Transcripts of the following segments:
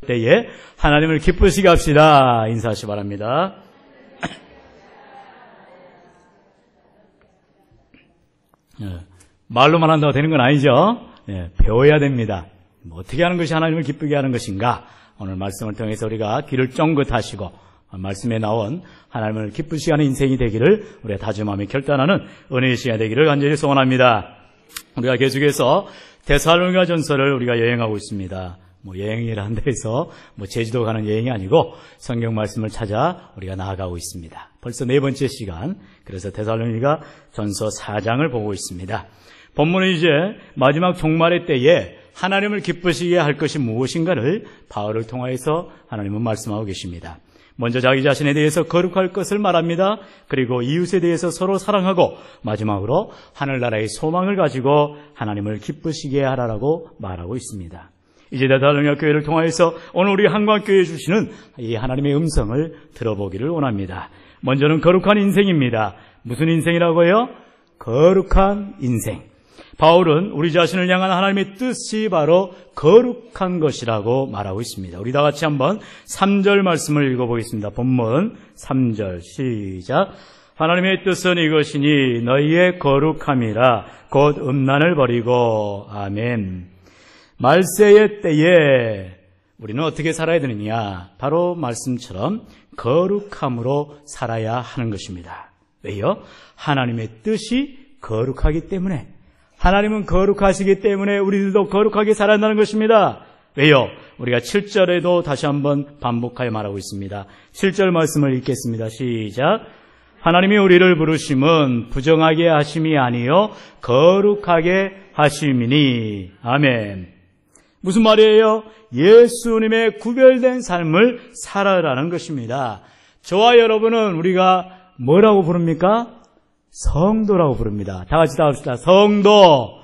때에 하나님을 기쁘시게 합시다. 인사하시 바랍니다. 말로만 한다고 되는 건 아니죠. 배워야 됩니다. 어떻게 하는 것이 하나님을 기쁘게 하는 것인가? 오늘 말씀을 통해서 우리가 귀를 쫑긋하시고 말씀에 나온 하나님을 기쁘시게 하는 인생이 되기를 우리가 다짐하며 결단하는 은혜의 시간이 되기를 간절히 소원합니다. 우리가 계속해서 데살로니가 전서를 우리가 여행하고 있습니다. 여행이라 한다 해서 제주도 가는 여행이 아니고 성경 말씀을 찾아 우리가 나아가고 있습니다. 벌써 네 번째 시간, 그래서 데살로니가 전서 4장을 보고 있습니다. 본문은 이제 마지막 종말의 때에 하나님을 기쁘시게 할 것이 무엇인가를 바울을 통하여서 하나님은 말씀하고 계십니다. 먼저 자기 자신에 대해서 거룩할 것을 말합니다. 그리고 이웃에 대해서 서로 사랑하고 마지막으로 하늘나라의 소망을 가지고 하나님을 기쁘시게 하라고 말하고 있습니다. 이제 데살로니가 교회를 통하여서 오늘 우리 한광교회에 주시는 이 하나님의 음성을 들어보기를 원합니다. 먼저는 거룩한 인생입니다. 무슨 인생이라고요? 거룩한 인생. 바울은 우리 자신을 향한 하나님의 뜻이 바로 거룩한 것이라고 말하고 있습니다. 우리 다 같이 한번 3절 말씀을 읽어보겠습니다. 본문 3절 시작. 하나님의 뜻은 이것이니 너희의 거룩함이라 곧 음란을 버리고. 아멘. 말세의 때에 우리는 어떻게 살아야 되느냐? 바로 말씀처럼 거룩함으로 살아야 하는 것입니다. 왜요? 하나님의 뜻이 거룩하기 때문에, 하나님은 거룩하시기 때문에 우리들도 거룩하게 살아야 한다는 것입니다. 왜요? 우리가 7절에도 다시 한번 반복하여 말하고 있습니다. 7절 말씀을 읽겠습니다. 시작. 하나님이 우리를 부르심은 부정하게 하심이 아니요 거룩하게 하심이니. 아멘. 무슨 말이에요? 예수님의 구별된 삶을 살아라는 것입니다. 저와 여러분은 우리가 뭐라고 부릅니까? 성도라고 부릅니다. 다 같이 합시다. 성도.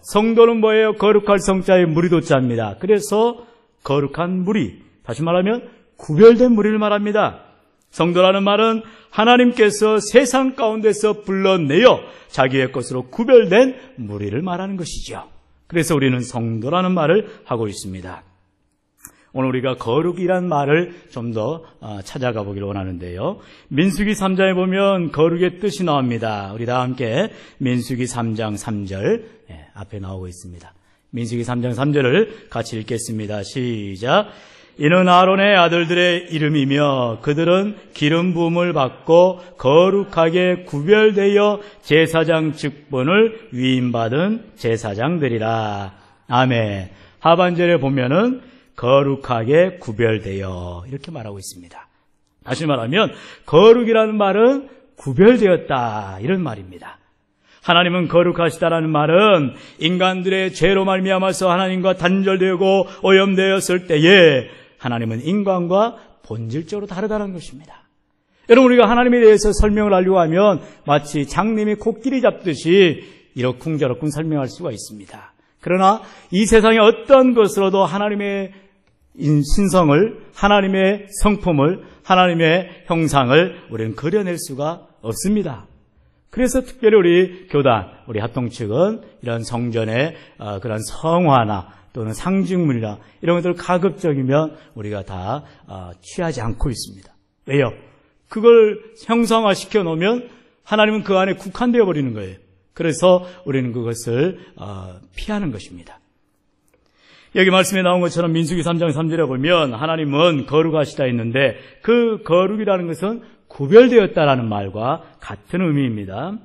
성도는 뭐예요? 거룩할 성자의 무리도자입니다. 그래서 거룩한 무리, 다시 말하면 구별된 무리를 말합니다. 성도라는 말은 하나님께서 세상 가운데서 불러내어 자기의 것으로 구별된 무리를 말하는 것이죠. 그래서 우리는 성도라는 말을 하고 있습니다. 오늘 우리가 거룩이란 말을 좀 더 찾아가 보기를 원하는데요. 민수기 3장에 보면 거룩의 뜻이 나옵니다. 우리 다 함께 민수기 3장 3절 앞에 나오고 있습니다. 민수기 3장 3절을 같이 읽겠습니다. 시작. 이는 아론의 아들들의 이름이며 그들은 기름 부음을 받고 거룩하게 구별되어 제사장 직분을 위임받은 제사장들이라. 아멘. 하반절에 보면은 거룩하게 구별되어 이렇게 말하고 있습니다. 다시 말하면 거룩이라는 말은 구별되었다 이런 말입니다. 하나님은 거룩하시다라는 말은 인간들의 죄로 말미암아서 하나님과 단절되고 오염되었을 때에 하나님은 인간과 본질적으로 다르다는 것입니다. 여러분, 우리가 하나님에 대해서 설명을 하려고 하면 마치 장님이 코끼리 잡듯이 이러쿵저러쿵 설명할 수가 있습니다. 그러나 이 세상의 어떤 것으로도 하나님의 신성을, 하나님의 성품을, 하나님의 형상을 우리는 그려낼 수가 없습니다. 그래서 특별히 우리 교단, 우리 합동 측은 이런 성전의 그런 성화나 또는 상징물이나 이런 것들을 가급적이면 우리가 다 취하지 않고 있습니다. 왜요? 그걸 형상화시켜 놓으면 하나님은 그 안에 국한되어 버리는 거예요. 그래서 우리는 그것을 피하는 것입니다. 여기 말씀에 나온 것처럼 민수기 3장 3절에 보면 하나님은 거룩하시다 했는데 그 거룩이라는 것은 구별되었다라는 말과 같은 의미입니다.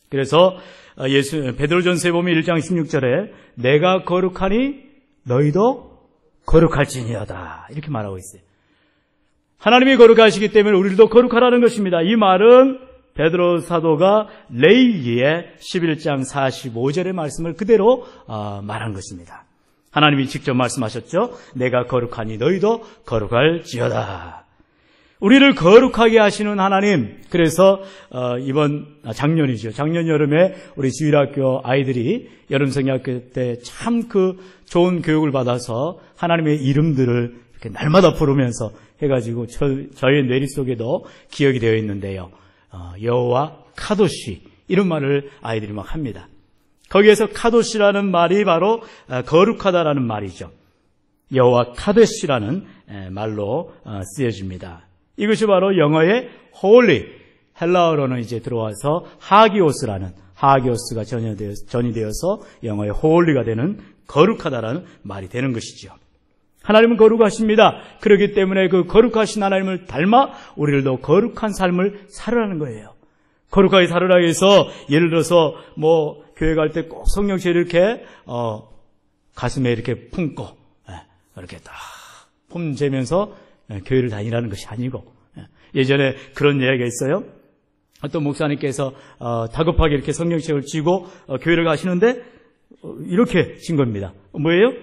그래서 베드로전서에 보면 1장 16절에 내가 거룩하니 너희도 거룩할지니어다 이렇게 말하고 있어요. 하나님이 거룩하시기 때문에 우리도 거룩하라는 것입니다. 이 말은 베드로 사도가 레위기의 11장 45절의 말씀을 그대로 말한 것입니다. 하나님이 직접 말씀하셨죠. 내가 거룩하니 너희도 거룩할지어다. 우리를 거룩하게 하시는 하나님. 그래서 이번 작년이죠. 작년 여름에 우리 주일학교 아이들이 여름성경학교 때 참 그 좋은 교육을 받아서 하나님의 이름들을 이렇게 날마다 부르면서 해가지고 저의 뇌리 속에도 기억이 되어 있는데요. 여호와 카도시 이런 말을 아이들이 막 합니다. 거기에서 카도시라는 말이 바로 거룩하다라는 말이죠. 여호와 카데시라는 말로 쓰여집니다. 이것이 바로 영어의 holy, 헬라어로는 이제 들어와서 하기오스가 전이 되어서 영어의 holy가 되는 거룩하다라는 말이 되는 것이죠. 하나님은 거룩하십니다. 그렇기 때문에 그 거룩하신 하나님을 닮아 우리들도 거룩한 삶을 살으라는 거예요. 거룩하게 살으라 해서 예를 들어서 교회 갈 때 꼭 성령체를 이렇게 가슴에 이렇게 품고 이렇게 딱 품재면서 교회를 다니라는 것이 아니고, 예전에 그런 이야기가 있어요. 어떤 목사님께서 다급하게 이렇게 성령책을 쥐고 교회를 가시는데 이렇게 진 겁니다. 뭐예요?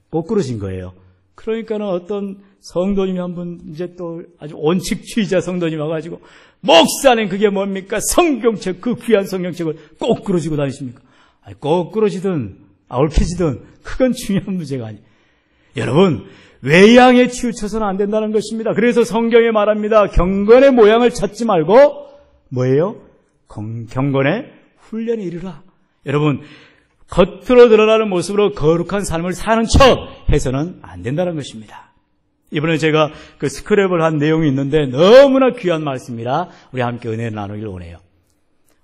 거꾸로 진 거예요. 그러니까는 어떤 성도님이 한 분 이제 또 아주 원칙주의자 성도님 와가지고, 목사님 그게 뭡니까? 성경책, 그 귀한 성경책을 거꾸로 쥐고 다니십니까? 아니, 거꾸로 지든 얽혀지든 그건 중요한 문제가 아니에요. 여러분, 외양에 치우쳐서는 안 된다는 것입니다. 그래서 성경에 말합니다. 경건의 모양을 찾지 말고 뭐예요? 경건의 훈련에 이르라. 여러분, 겉으로 드러나는 모습으로 거룩한 삶을 사는 척 해서는 안 된다는 것입니다. 이번에 제가 그 스크랩을 한 내용이 있는데 너무나 귀한 말씀이라 우리 함께 은혜를 나누길 원해요.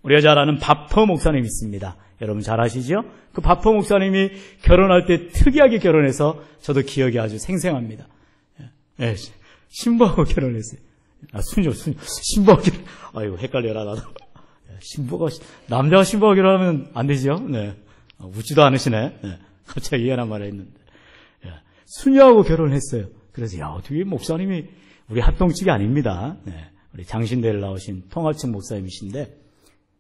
우리가 잘 아는 바퍼 목사님 있습니다. 여러분 잘 아시죠? 그 바퍼 목사님이 결혼할 때 특이하게 결혼해서 저도 기억이 아주 생생합니다. 신부하고 결혼했어요. 신부하고 결혼. 아이고, 헷갈려라, 나도. 남자가 신부하고 결혼하면 안 되죠? 네. 웃지도 않으시네. 네. 갑자기 이해하는 말을 했는데. 수녀하고 결혼했어요. 그래서, 어떻게 목사님이 우리 합동측이 아닙니다. 네. 우리 장신대를 나오신 통합측 목사님이신데,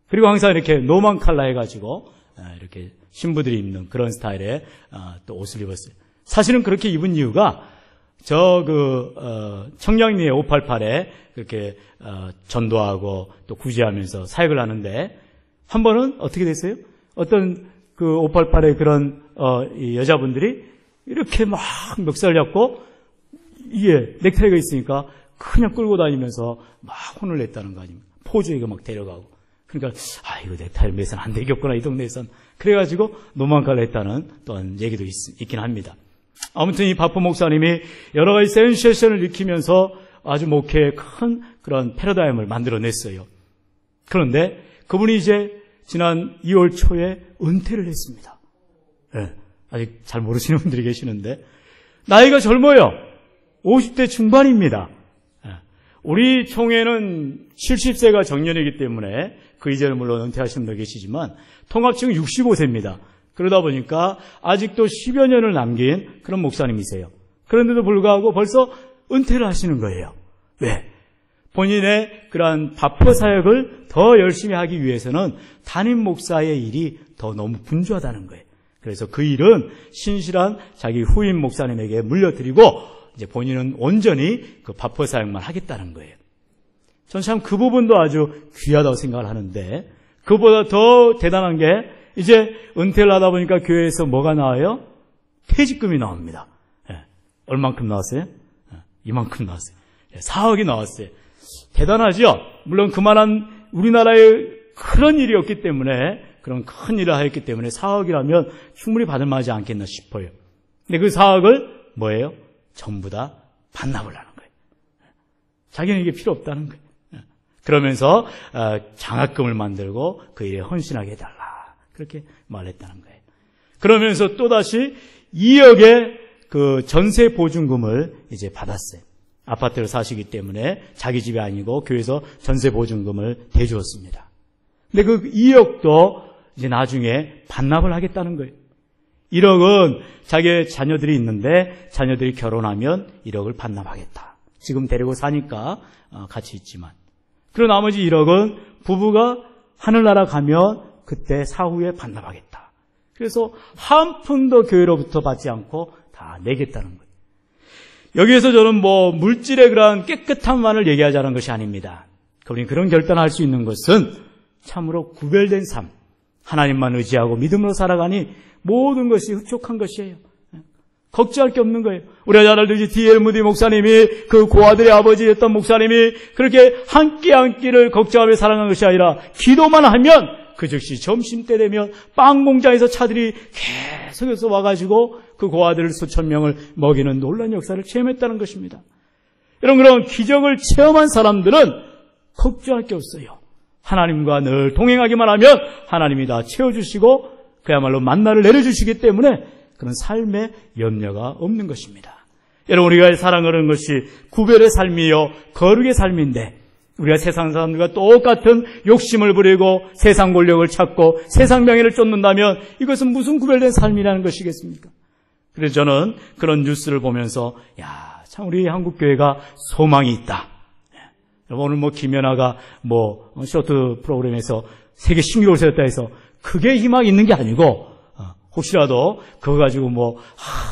그리고 항상 이렇게 노만 칼라 해가지고, 이렇게 신부들이 입는 그런 스타일의 또 옷을 입었어요. 사실은 그렇게 입은 이유가, 청량리의 588에 그렇게 전도하고 또 구제하면서 사역을 하는데, 한 번은 어떻게 됐어요? 어떤 그 588의 그런 이 여자분들이 이렇게 막 멱살 잡고, 이게 넥타이가 있으니까 그냥 끌고 다니면서 막 혼을 냈다는 거 아닙니까? 포주에게 막 데려가고. 그러니까 이거 넥타이를 매선 안 되겠구나, 이 동네에선. 그래가지고 노만칼라 했다는 또한 얘기도 있긴 합니다. 아무튼 이 바포 목사님이 여러 가지 센세이션을 일으키면서 아주 목회에 큰 그런 패러다임을 만들어냈어요. 그런데 그분이 이제 지난 2월 초에 은퇴를 했습니다. 네, 아직 잘 모르시는 분들이 계시는데, 나이가 젊어요. 50대 중반입니다. 우리 총회는 70세가 정년이기 때문에 그 이전에 물론 은퇴하신 분도 계시지만 통합측은 65세입니다. 그러다 보니까 아직도 10여 년을 남긴 그런 목사님이세요. 그런데도 불구하고 벌써 은퇴를 하시는 거예요. 왜? 본인의 그러한 바포 사역을 더 열심히 하기 위해서는 담임 목사의 일이 더 너무 분주하다는 거예요. 그래서 그 일은 신실한 자기 후임 목사님에게 물려드리고 이제 본인은 온전히 그 바포 사역만 하겠다는 거예요. 전 참 그 부분도 아주 귀하다고 생각을 하는데, 그보다 더 대단한 게 이제 은퇴를 하다 보니까 교회에서 뭐가 나와요? 퇴직금이 나옵니다. 얼만큼 나왔어요? 이만큼 나왔어요. 4억이 나왔어요. 대단하죠? 물론 그만한 우리나라에 그런 일이 없기 때문에, 그런 큰 일을 하였기 때문에 4억이라면 충분히 받을 만하지 않겠나 싶어요. 근데 그 4억을 뭐예요? 전부 다 반납을 하는 거예요. 자기는 이게 필요 없다는 거예요. 그러면서 장학금을 만들고 그 일에 헌신하게 해달라, 그렇게 말했다는 거예요. 그러면서 또다시 2억의 그 전세 보증금을 이제 받았어요. 아파트를 사시기 때문에 자기 집이 아니고 교회에서 전세 보증금을 대주었습니다. 근데 그 2억도 이제 나중에 반납을 하겠다는 거예요. 1억은 자기의 자녀들이 있는데 자녀들이 결혼하면 1억을 반납하겠다. 지금 데리고 사니까 같이 있지만. 그리고 나머지 1억은 부부가 하늘나라 가면 그때 사후에 반납하겠다. 그래서 한 푼도 교회로부터 받지 않고 다 내겠다는 거예요. 여기에서 저는 물질의 그러한 깨끗함만을 얘기하자는 것이 아닙니다. 그러니 그런 결단을 할 수 있는 것은 참으로 구별된 삶, 하나님만 의지하고 믿음으로 살아가니 모든 것이 흡족한 것이에요. 걱정할 게 없는 거예요. 우리가 잘 알듯이 D.L. 무디 목사님이, 그 고아들의 아버지였던 목사님이 그렇게 한 끼 한 끼를 걱정하며 살아가는 것이 아니라 기도만 하면 그 즉시 점심때 되면 빵 공장에서 차들이 계속해서 와가지고 그 고아들 수천 명을 먹이는 놀라운 역사를 체험했다는 것입니다. 이런 그런 기적을 체험한 사람들은 걱정할 게 없어요. 하나님과 늘 동행하기만 하면 하나님이 다 채워주시고 그야말로 만나를 내려주시기 때문에 그런 삶에 염려가 없는 것입니다. 여러분, 우리가 살아가는 것이 구별의 삶이요 거룩의 삶인데 우리가 세상 사람들과 똑같은 욕심을 부리고 세상 권력을 찾고 세상 명예를 쫓는다면 이것은 무슨 구별된 삶이라는 것이겠습니까? 그래서 저는 그런 뉴스를 보면서 참 우리 한국교회가 소망이 있다. 오늘 김연아가 쇼트 프로그램에서 세계 신기록을 세웠다 해서 그게 희망이 있는 게 아니고 혹시라도 그거 가지고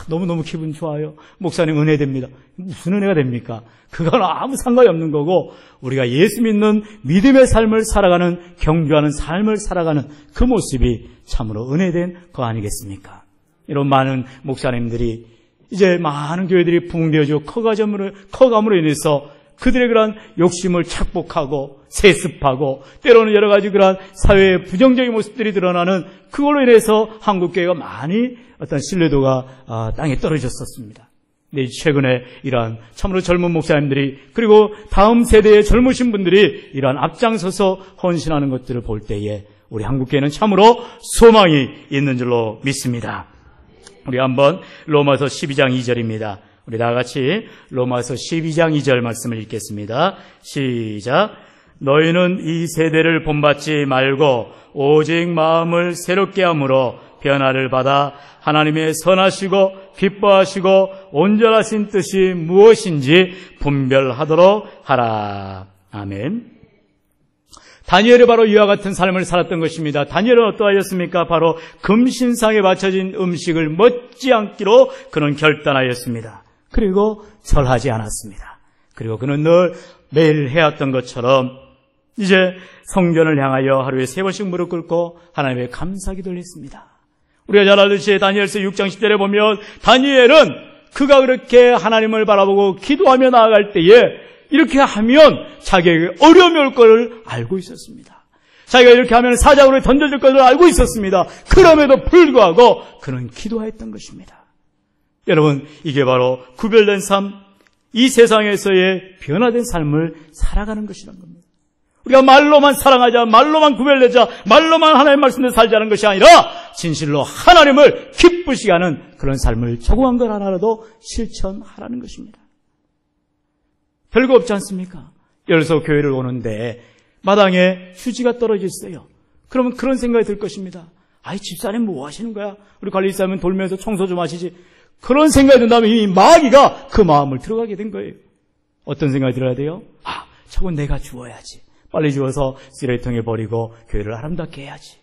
너무너무 기분 좋아요. 목사님 은혜 됩니다. 무슨 은혜가 됩니까? 그건 아무 상관이 없는 거고 우리가 예수 믿는 믿음의 삶을 살아가는 경주하는 삶을 살아가는 그 모습이 참으로 은혜된 거 아니겠습니까? 이런 많은 목사님들이 이제 많은 교회들이 붕괴되어지고 커감으로 인해서 그들의 그러한 욕심을 착복하고 세습하고 때로는 여러 가지 그러한 사회의 부정적인 모습들이 드러나는 그걸로 인해서 한국교회가 많이 어떤 신뢰도가 땅에 떨어졌었습니다. 근데 최근에 이러한 참으로 젊은 목사님들이 그리고 다음 세대의 젊으신 분들이 이러한 앞장서서 헌신하는 것들을 볼 때에 우리 한국교회는 참으로 소망이 있는 줄로 믿습니다. 우리 한번 로마서 12장 2절입니다. 우리 다 같이 로마서 12장 2절 말씀을 읽겠습니다. 시작. 너희는 이 세대를 본받지 말고 오직 마음을 새롭게 함으로 변화를 받아 하나님의 선하시고 기뻐하시고 온전하신 뜻이 무엇인지 분별하도록 하라. 아멘. 다니엘이 바로 이와 같은 삶을 살았던 것입니다. 다니엘은 어떠하였습니까? 바로 금신상에 바쳐진 음식을 먹지 않기로 그는 결단하였습니다. 그리고 절하지 않았습니다. 그리고 그는 늘 매일 해왔던 것처럼 이제 성전을 향하여 하루에 3번씩 무릎 꿇고 하나님의 감사기도를 했습니다. 우리가 잘 알듯이 다니엘서 6장 10절에 보면 다니엘은 그가 그렇게 하나님을 바라보고 기도하며 나아갈 때에 이렇게 하면 자기에게 어려움이 올 것을 알고 있었습니다. 자기가 이렇게 하면 사자굴에 던져질 것을 알고 있었습니다. 그럼에도 불구하고 그는 기도했던 것입니다. 여러분, 이게 바로 구별된 삶, 이 세상에서의 변화된 삶을 살아가는 것이라는 겁니다. 우리가 말로만 사랑하자, 말로만 구별되자, 말로만 하나님의 말씀대로 살자는 것이 아니라 진실로 하나님을 기쁘시게 하는 그런 삶을 조그만 것 하나라도 실천하라는 것입니다. 별거 없지 않습니까? 예를 들어서 교회를 오는데 마당에 휴지가 떨어져 있어요. 그러면 그런 생각이 들 것입니다. 아이, 집사님 뭐 하시는 거야? 우리 관리사면 돌면서 청소 좀 하시지. 그런 생각이 든다면 이 마귀가 그 마음을 들어가게 된 거예요. 어떤 생각이 들어야 돼요? 저건 내가 주워야지. 빨리 주워서 쓰레기통에 버리고 교회를 아름답게 해야지.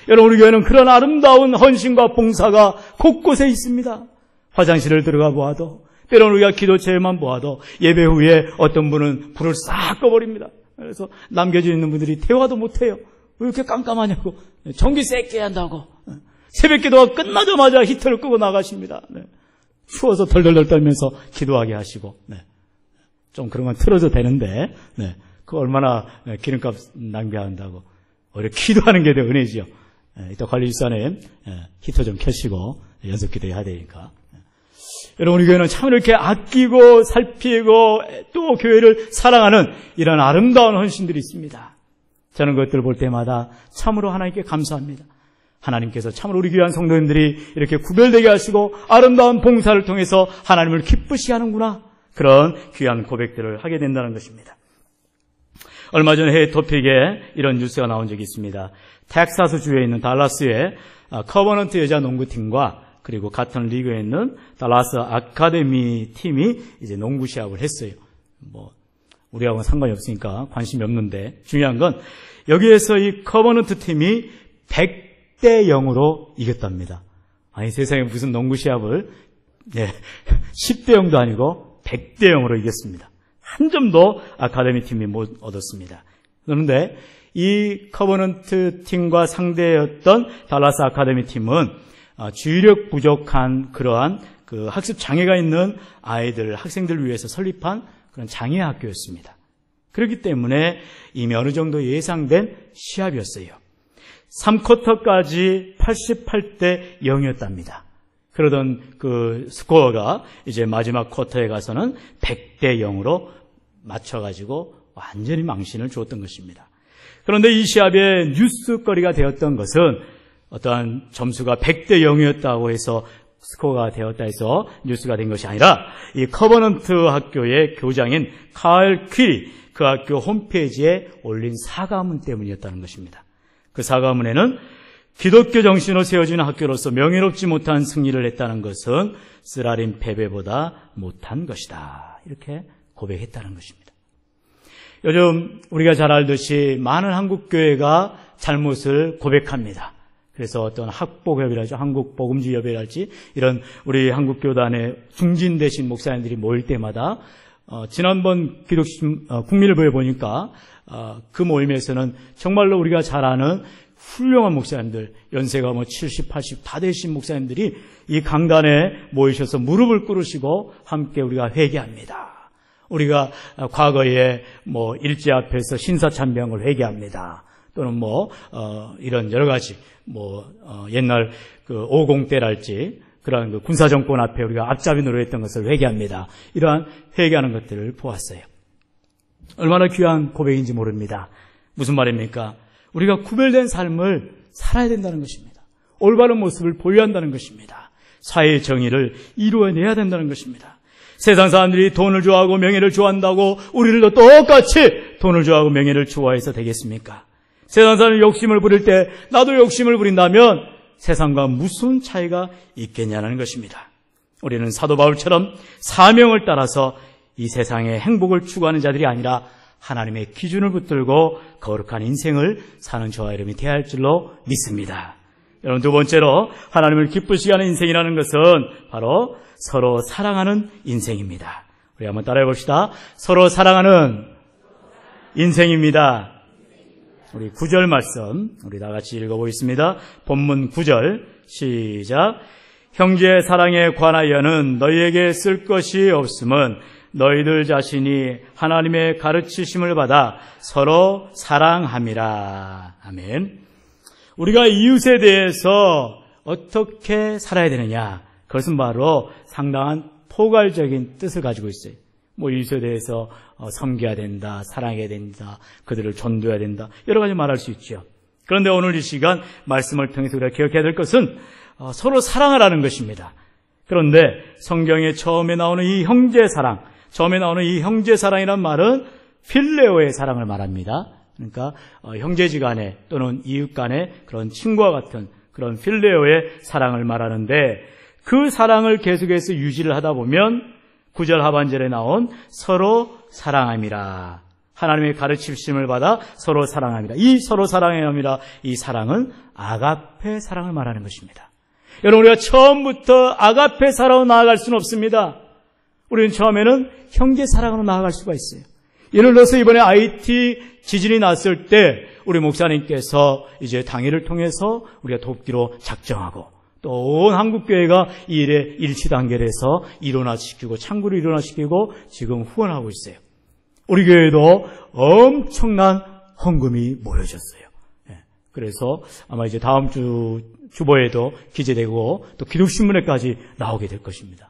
여러분, 우리 교회는 그런 아름다운 헌신과 봉사가 곳곳에 있습니다. 화장실을 들어가 보아도, 때로는 우리가 기도체에만 보아도 예배 후에 어떤 분은 불을 싹 꺼버립니다. 그래서 남겨져 있는 분들이 대화도 못해요. 왜 이렇게 깜깜하냐고. 전기 세게 한다고. 새벽 기도가 끝나자마자 히터를 끄고 나가십니다. 추워서 덜덜덜 떨면서 기도하게 하시고. 좀 그런 건 틀어도 되는데, 그 얼마나 기름값 낭비한다고. 오히려 기도하는 게 더 은혜지요. 이따 관리집사님 히터 좀 켜시고 연속 기도해야 되니까. 여러분, 우리 교회는 참 이렇게 아끼고 살피고 또 교회를 사랑하는 이런 아름다운 헌신들이 있습니다. 저는 그것들을 볼 때마다 참으로 하나님께 감사합니다. 하나님께서 참으로 우리 귀한 성도님들이 이렇게 구별되게 하시고 아름다운 봉사를 통해서 하나님을 기쁘시게 하는구나. 그런 귀한 고백들을 하게 된다는 것입니다. 얼마 전에 해외 토픽에 이런 뉴스가 나온 적이 있습니다. 텍사스 주에 있는 달라스의 커버넌트 여자 농구팀과 그리고 같은 리그에 있는 달라스 아카데미 팀이 이제 농구 시합을 했어요. 우리하고는 상관이 없으니까 관심이 없는데 중요한 건 여기에서 이 커버넌트 팀이 100대 0으로 이겼답니다. 아니, 세상에 무슨 농구 시합을 10대 0도 아니고 100대 0으로 이겼습니다. 한 점도 아카데미 팀이 못 얻었습니다. 그런데 이 커버넌트 팀과 상대였던 달라스 아카데미 팀은 주의력 부족한 그러한 그 학습 장애가 있는 아이들, 학생들을 위해서 설립한 그런 장애 학교였습니다. 그렇기 때문에 이미 어느 정도 예상된 시합이었어요. 3쿼터까지 88대 0이었답니다. 그러던 그 스코어가 이제 마지막 쿼터에 가서는 100대 0으로 맞춰가지고 완전히 망신을 주었던 것입니다. 그런데 이 시합의 뉴스거리가 되었던 것은 어떠한 점수가 100대 0이었다고 해서 스코어가 되었다 해서 뉴스가 된 것이 아니라 이 커버넌트 학교의 교장인 칼 퀴리, 그 학교 홈페이지에 올린 사과문 때문이었다는 것입니다. 그 사과문에는 기독교 정신으로 세워진 학교로서 명예롭지 못한 승리를 했다는 것은 쓰라린 패배보다 못한 것이다. 이렇게 고백했다는 것입니다. 요즘 우리가 잘 알듯이 많은 한국교회가 잘못을 고백합니다. 그래서 어떤 학복협이랄지 한국복음주의협이랄지 이런 우리 한국교단의 중진되신 목사님들이 모일 때마다 지난번 국민일보에 보니까 그 모임에서는 정말로 우리가 잘 아는 훌륭한 목사님들, 연세가 70, 80 다 되신 목사님들이 이 강단에 모이셔서 무릎을 꿇으시고 함께 우리가 회개합니다. 우리가 과거에 일제 앞에서 신사참배한 회개합니다. 또는 이런 여러 가지 옛날 그 50대랄지 그러한 그 군사정권 앞에 우리가 앞잡이 노릇했던 것을 회개합니다. 이러한 회개하는 것들을 보았어요. 얼마나 귀한 고백인지 모릅니다. 무슨 말입니까? 우리가 구별된 삶을 살아야 된다는 것입니다. 올바른 모습을 보여야 한다는 것입니다. 사회의 정의를 이루어내야 된다는 것입니다. 세상 사람들이 돈을 좋아하고 명예를 좋아한다고 우리들도 똑같이 돈을 좋아하고 명예를 좋아해서 되겠습니까? 세상 사람이 욕심을 부릴 때 나도 욕심을 부린다면 세상과 무슨 차이가 있겠냐는 것입니다. 우리는 사도 바울처럼 사명을 따라서 이 세상의 행복을 추구하는 자들이 아니라 하나님의 기준을 붙들고 거룩한 인생을 사는 저와 여러분이 되어야 할 줄로 믿습니다. 여러분, 두 번째로 하나님을 기쁘시게 하는 인생이라는 것은 바로 서로 사랑하는 인생입니다. 우리 한번 따라해 봅시다. 서로 사랑하는 인생입니다. 우리 9절 말씀 우리 다 같이 읽어보겠습니다. 본문 9절 시작. 형제 사랑에 관하여는 너희에게 쓸 것이 없음은 너희들 자신이 하나님의 가르치심을 받아 서로 사랑함이라. 아멘. 우리가 이웃에 대해서 어떻게 살아야 되느냐, 그것은 바로 상당한 포괄적인 뜻을 가지고 있어요. 이웃에 대해서 섬겨야 된다, 사랑해야 된다, 그들을 전도해야 된다, 여러 가지 말할 수 있죠. 그런데 오늘 이 시간 말씀을 통해서 우리가 기억해야 될 것은 서로 사랑하라는 것입니다. 그런데 성경에 처음에 나오는 이 형제 사랑, 처음에 나오는 이 형제 사랑이란 말은 필레오의 사랑을 말합니다. 그러니까 형제지간에 또는 이웃간에 그런 친구와 같은 그런 필레오의 사랑을 말하는데, 그 사랑을 계속해서 유지를 하다 보면 9절 하반절에 나온 서로 사랑함이라, 하나님의 가르치심을 받아 서로 사랑함이라, 이 서로 사랑함이라, 이 사랑은 아가페 사랑을 말하는 것입니다. 여러분, 우리가 처음부터 아가페 사랑으로 나아갈 수는 없습니다. 우리는 처음에는 형제 사랑으로 나아갈 수가 있어요. 예를 들어서 이번에 IT 지진이 났을 때 우리 목사님께서 이제 당회를 통해서 우리가 돕기로 작정하고, 또 온 한국교회가 이 일에 일치단결해서 일원화시키고 창구를 일원화시키고 지금 후원하고 있어요. 우리 교회도 엄청난 헌금이 모여졌어요. 그래서 아마 이제 다음 주보에도 기재되고 또 기독신문에까지 나오게 될 것입니다.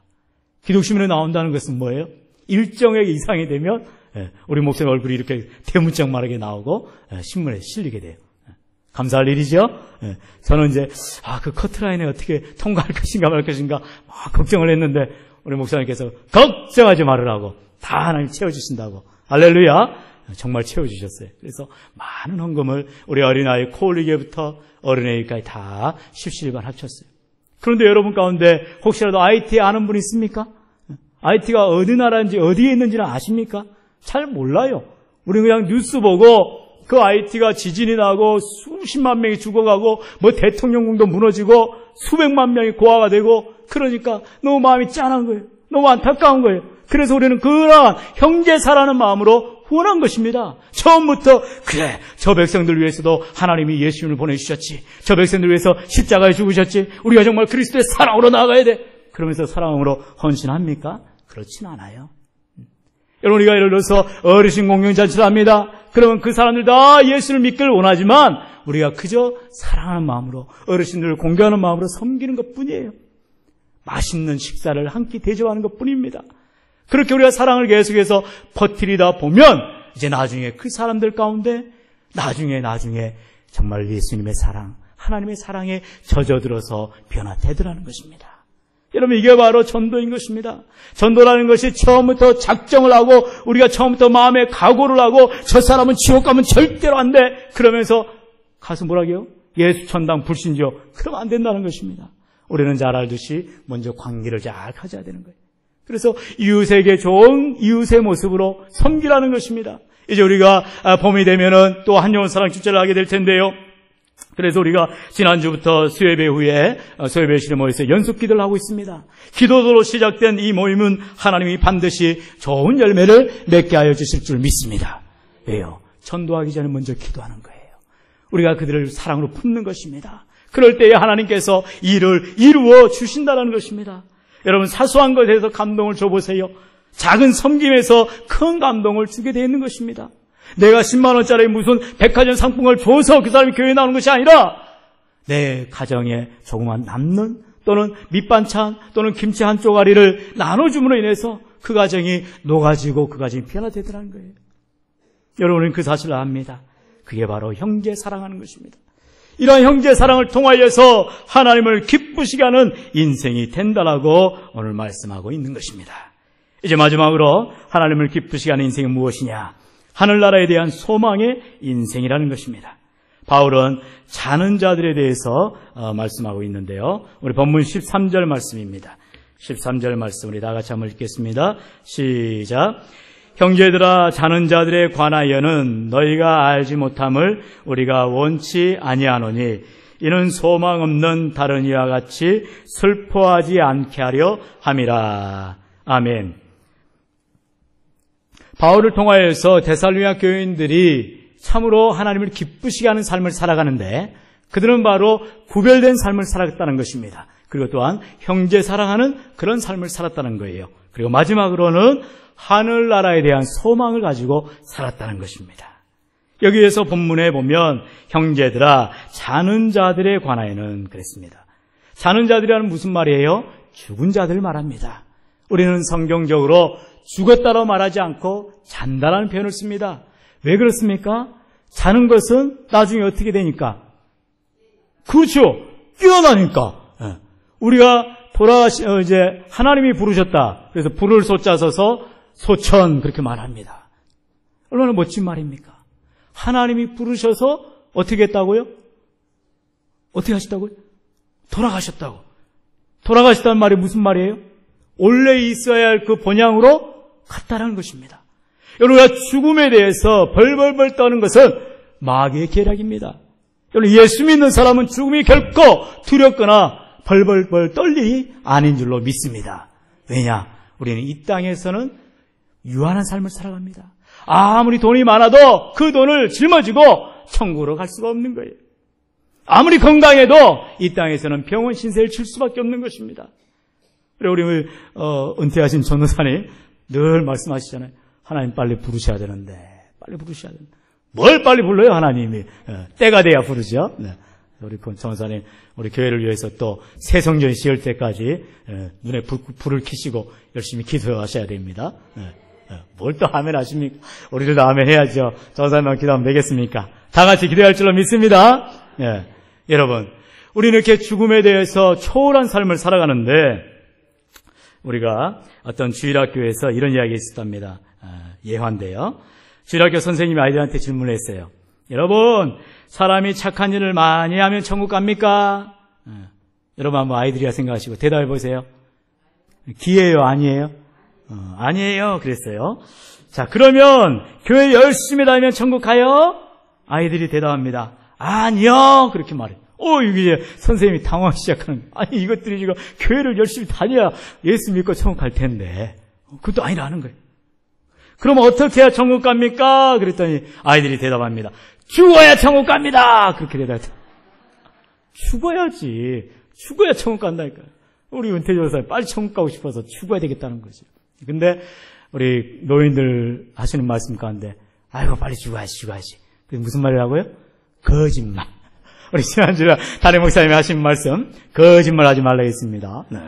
기독신문에 나온다는 것은 뭐예요? 일정액 이상이 되면 우리 목사님 얼굴이 이렇게 대문짝만하게 나오고 신문에 실리게 돼요. 감사할 일이죠. 저는 이제 그 커트라인에 어떻게 통과할 것인가 말 것인가 막 걱정을 했는데 우리 목사님께서 걱정하지 말으라고, 다 하나님 채워주신다고. 할렐루야. 정말 채워주셨어요. 그래서 많은 헌금을 우리 어린아이 코올리게부터 어린애기까지 다 십시일반 합쳤어요. 그런데 여러분 가운데 혹시라도 IT 아는 분 있습니까? IT가 어디 나라인지 어디에 있는지는 아십니까? 잘 몰라요. 우리는 그냥 뉴스 보고 그 IT가 지진이 나고 수십만 명이 죽어가고 대통령궁도 무너지고 수백만 명이 고아가 되고, 그러니까 너무 마음이 짠한 거예요. 너무 안타까운 거예요. 그래서 우리는 그러한 형제사라는 마음으로 후원한 것입니다. 처음부터 그래, 저 백성들 위해서도 하나님이 예수님을 보내주셨지, 저 백성들 위해서 십자가에 죽으셨지, 우리가 정말 그리스도의 사랑으로 나아가야 돼, 그러면서 사랑으로 헌신합니까? 그렇진 않아요. 여러분, 우리가 예를 들어서 어르신 공영잔치를 합니다. 그러면 그 사람들 다 예수를 믿기를 원하지만 우리가 그저 사랑하는 마음으로 어르신들을 공경하는 마음으로 섬기는 것뿐이에요. 맛있는 식사를 한 끼 대접하는 것뿐입니다. 그렇게 우리가 사랑을 계속해서 퍼뜨리다 보면 이제 나중에 그 사람들 가운데 나중에 정말 예수님의 사랑, 하나님의 사랑에 젖어들어서 변화되더라는 것입니다. 여러분, 이게 바로 전도인 것입니다. 전도라는 것이 처음부터 작정을 하고 우리가 처음부터 마음에 각오를 하고 저 사람은 지옥 가면 절대로 안 돼. 그러면서 가서 뭐라고요? 예수 천당 불신죠. 그러면 안 된다는 것입니다. 우리는 잘 알듯이 먼저 관계를 잘 가져야 되는 거예요. 그래서 이웃에게 좋은 이웃의 모습으로 섬기라는 것입니다. 이제 우리가 봄이 되면은 또 한영원 사랑 축제를 하게 될 텐데요. 그래서 우리가 지난주부터 수요예배 후에 수요예배실에 모여서 연속 기도를 하고 있습니다. 기도로 시작된 이 모임은 하나님이 반드시 좋은 열매를 맺게 하여 주실 줄 믿습니다. 왜요? 전도하기 전에 먼저 기도하는 거예요. 우리가 그들을 사랑으로 품는 것입니다. 그럴 때에 하나님께서 일을 이루어 주신다는 것입니다. 여러분, 사소한 것에서 감동을 줘보세요. 작은 섬김에서 큰 감동을 주게 되어 있는 것입니다. 내가 10만 원짜리 무슨 백화점 상품을 줘서 그 사람이 교회에 나오는 것이 아니라 내 가정에 조그만 남는 또는 밑반찬 또는 김치 한 쪼가리를 나눠줌으로 인해서 그 가정이 녹아지고 그 가정이 변화되더라는 거예요. 여러분은 그 사실을 압니다. 그게 바로 형제 사랑하는 것입니다. 이러한 형제 사랑을 통하여서 하나님을 기쁘시게 하는 인생이 된다라고 오늘 말씀하고 있는 것입니다. 이제 마지막으로 하나님을 기쁘시게 하는 인생이 무엇이냐? 하늘나라에 대한 소망의 인생이라는 것입니다. 바울은 자는 자들에 대해서 말씀하고 있는데요. 우리 본문 13절 말씀입니다. 13절 말씀 우리 다 같이 한번 읽겠습니다. 시작. 형제들아, 자는 자들에 관하여는 너희가 알지 못함을 우리가 원치 아니하노니 이는 소망 없는 다른 이와 같이 슬퍼하지 않게 하려 함이라. 아멘. 바울을 통하여서 데살로니가 교인들이 참으로 하나님을 기쁘시게 하는 삶을 살아가는데 그들은 바로 구별된 삶을 살았다는 것입니다. 그리고 또한 형제 사랑하는 그런 삶을 살았다는 거예요. 그리고 마지막으로는 하늘나라에 대한 소망을 가지고 살았다는 것입니다. 여기에서 본문에 보면 형제들아, 자는 자들에 관하여는 그랬습니다. 자는 자들이라는 무슨 말이에요? 죽은 자들을 말합니다. 우리는 성경적으로 죽었다고 말하지 않고 잔다라는 표현을 씁니다. 왜 그렇습니까? 자는 것은 나중에 어떻게 되니까? 그렇죠. 깨어나니까. 우리가 이제 하나님이 부르셨다. 그래서 불을 솟자 서서 소천 그렇게 말합니다. 얼마나 멋진 말입니까? 하나님이 부르셔서 어떻게 했다고요? 어떻게 하셨다고요? 돌아가셨다고. 돌아가셨다는 말이 무슨 말이에요? 원래 있어야 할 그 본향으로 갔다라는 것입니다. 여러분, 우리가 죽음에 대해서 벌벌벌 떠는 것은 마귀의 계략입니다. 여러분, 예수 믿는 사람은 죽음이 결코 두렵거나 벌벌벌 떨 일이 아닌 줄로 믿습니다. 왜냐? 우리는 이 땅에서는 유한한 삶을 살아갑니다. 아무리 돈이 많아도 그 돈을 짊어지고 천국으로 갈 수가 없는 거예요. 아무리 건강해도 이 땅에서는 병원 신세를 칠 수밖에 없는 것입니다. 그리고 우리 은퇴하신 전도사님 늘 말씀하시잖아요. 하나님 빨리 부르셔야 되는데, 빨리 부르셔야 되는데. 뭘 빨리 불러요, 하나님이? 때가 돼야 부르죠. 네. 우리 전도사님, 우리 교회를 위해서 또 새성전 씌울 때까지 눈에 불을 켜시고 열심히 기도하셔야 됩니다. 뭘 또 아멘 하십니까? 우리들도 아멘 해야죠. 전도사님만 기도하면 되겠습니까? 다 같이 기도할 줄로 믿습니다. 여러분, 우리는 이렇게 죽음에 대해서 초월한 삶을 살아가는데 우리가 어떤 주일학교에서 이런 이야기가 있었답니다. 예화인데요. 주일학교 선생님이 아이들한테 질문을 했어요. 여러분, 사람이 착한 일을 많이 하면 천국 갑니까? 여러분 한번 아이들이라 생각하시고 대답해 보세요. 기예요? 아니에요? 아니에요. 그랬어요. 자, 그러면 교회 열심히 다니면 천국 가요? 아이들이 대답합니다. 아니요. 그렇게 말해요. 이게 선생님이 당황 시작하는, 아니, 이것들이 지금 교회를 열심히 다녀야 예수 믿고 천국 갈 텐데. 그것도 아니라는 거예요. 그럼 어떻게 해야 천국 갑니까? 그랬더니 아이들이 대답합니다. 죽어야 천국 갑니다! 그렇게 대답해요. 죽어야지. 죽어야 천국 간다니까요. 우리 은퇴조사에 빨리 천국 가고 싶어서 죽어야 되겠다는 거죠. 근데 우리 노인들 하시는 말씀 가운데 아이고, 빨리 죽어야지. 그게 무슨 말이라고요? 거짓말. 우리 지난주에 담임 목사님이 하신 말씀, 거짓말 하지 말라 했습니다. 네.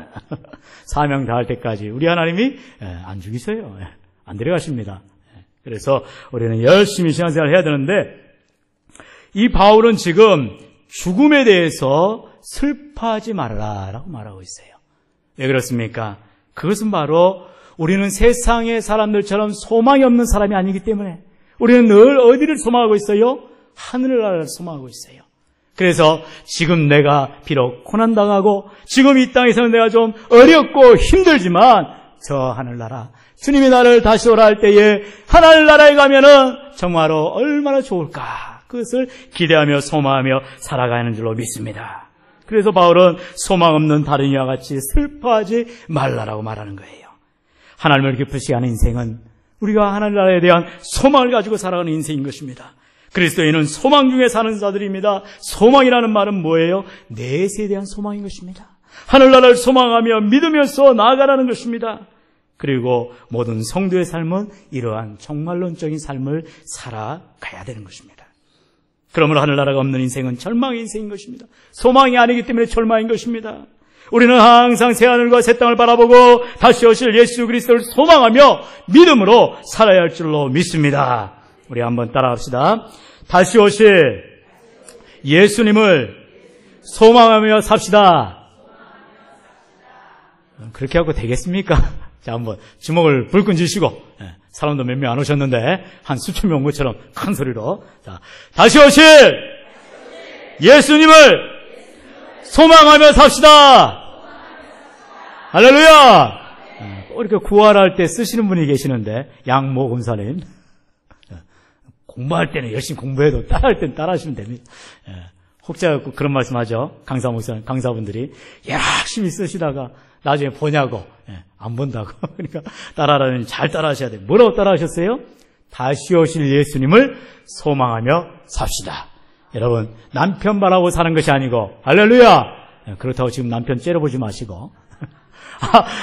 사명 다할 때까지 우리 하나님이 안 죽이세요. 안 데려가십니다. 그래서 우리는 열심히 신앙생활을 해야 되는데, 이 바울은 지금 죽음에 대해서 슬퍼하지 말아라라고 말하고 있어요. 왜 그렇습니까? 그것은 바로 우리는 세상의 사람들처럼 소망이 없는 사람이 아니기 때문에 우리는 늘 어디를 소망하고 있어요? 하늘나라를 소망하고 있어요. 그래서 지금 내가 비록 고난당하고 지금 이 땅에서는 내가 좀 어렵고 힘들지만 저 하늘나라, 주님이 나를 다시 오라 할 때에 하늘나라에 가면은 정말로 얼마나 좋을까, 그것을 기대하며 소망하며 살아가는 줄로 믿습니다. 그래서 바울은 소망 없는 다른 이와 같이 슬퍼하지 말라라고 말하는 거예요. 하나님을 기쁘시게 하는 인생은 우리가 하늘나라에 대한 소망을 가지고 살아가는 인생인 것입니다. 그리스도인은 소망 중에 사는 자들입니다. 소망이라는 말은 뭐예요? 내세에 대한 소망인 것입니다. 하늘나라를 소망하며 믿으면서 나아가라는 것입니다. 그리고 모든 성도의 삶은 이러한 정말론적인 삶을 살아가야 되는 것입니다. 그러므로 하늘나라가 없는 인생은 절망의 인생인 것입니다. 소망이 아니기 때문에 절망인 것입니다. 우리는 항상 새하늘과 새 땅을 바라보고 다시 오실 예수 그리스도를 소망하며 믿음으로 살아야 할 줄로 믿습니다. 우리 한번 따라합시다. 다시 오실 예수님을 소망하며 삽시다. 그렇게 하고 되겠습니까? 자, 한번 주먹을 불끈 쥐시고, 사람도 몇 명 안 오셨는데 한 수천 명 온 것처럼 큰 소리로, 자, 다시 오실 예수님을 소망하며 삽시다. 할렐루야. 이렇게 구할할 때 쓰시는 분이 계시는데, 양모 권사님, 공부할 때는 열심히 공부해도 따라할 때는 따라하시면 됩니다. 혹자 그런 말씀하죠. 강사 목사님, 강사분들이 열심히 쓰시다가 나중에 보냐고, 안 본다고. 그러니까 따라하라니 잘 따라하셔야 돼요. 뭐라고 따라하셨어요? 다시 오실 예수님을 소망하며 삽시다. 여러분, 남편 바라고 사는 것이 아니고, 할렐루야. 그렇다고 지금 남편 째려보지 마시고,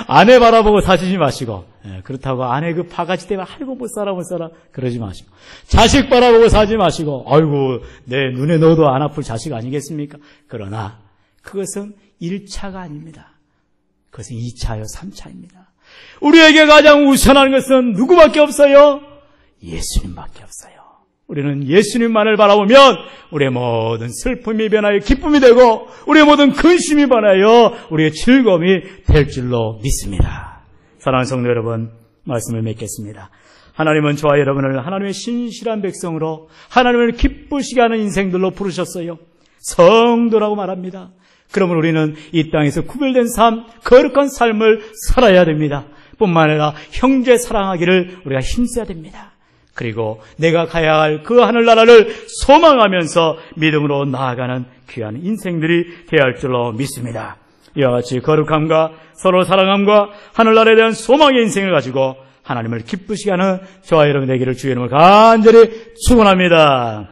아내 바라보고 사시지 마시고, 그렇다고 아내 그 바가지 때문에 아이고 못 살아 그러지 마시고, 자식 바라보고 사지 마시고, 아이고 내 눈에 넣어도 안 아플 자식 아니겠습니까? 그러나 그것은 1차가 아닙니다. 그것은 2차요 3차입니다. 우리에게 가장 우선한 것은 누구밖에 없어요? 예수님밖에 없어요. 우리는 예수님만을 바라보면 우리의 모든 슬픔이 변하여 기쁨이 되고 우리의 모든 근심이 변하여 우리의 즐거움이 될 줄로 믿습니다. 사랑하는 성도 여러분, 말씀을 맺겠습니다. 하나님은 저와 여러분을 하나님의 신실한 백성으로 하나님을 기쁘시게 하는 인생들로 부르셨어요. 성도라고 말합니다. 그러면 우리는 이 땅에서 구별된 삶, 거룩한 삶을 살아야 됩니다. 뿐만 아니라 형제 사랑하기를 우리가 힘써야 됩니다. 그리고 내가 가야 할 그 하늘나라를 소망하면서 믿음으로 나아가는 귀한 인생들이 되어야 할 줄로 믿습니다. 이와 같이 거룩함과 서로 사랑함과 하늘나라에 대한 소망의 인생을 가지고 하나님을 기쁘시게 하는 저와 여러분 되기를 주의 이름으로 간절히 축원합니다.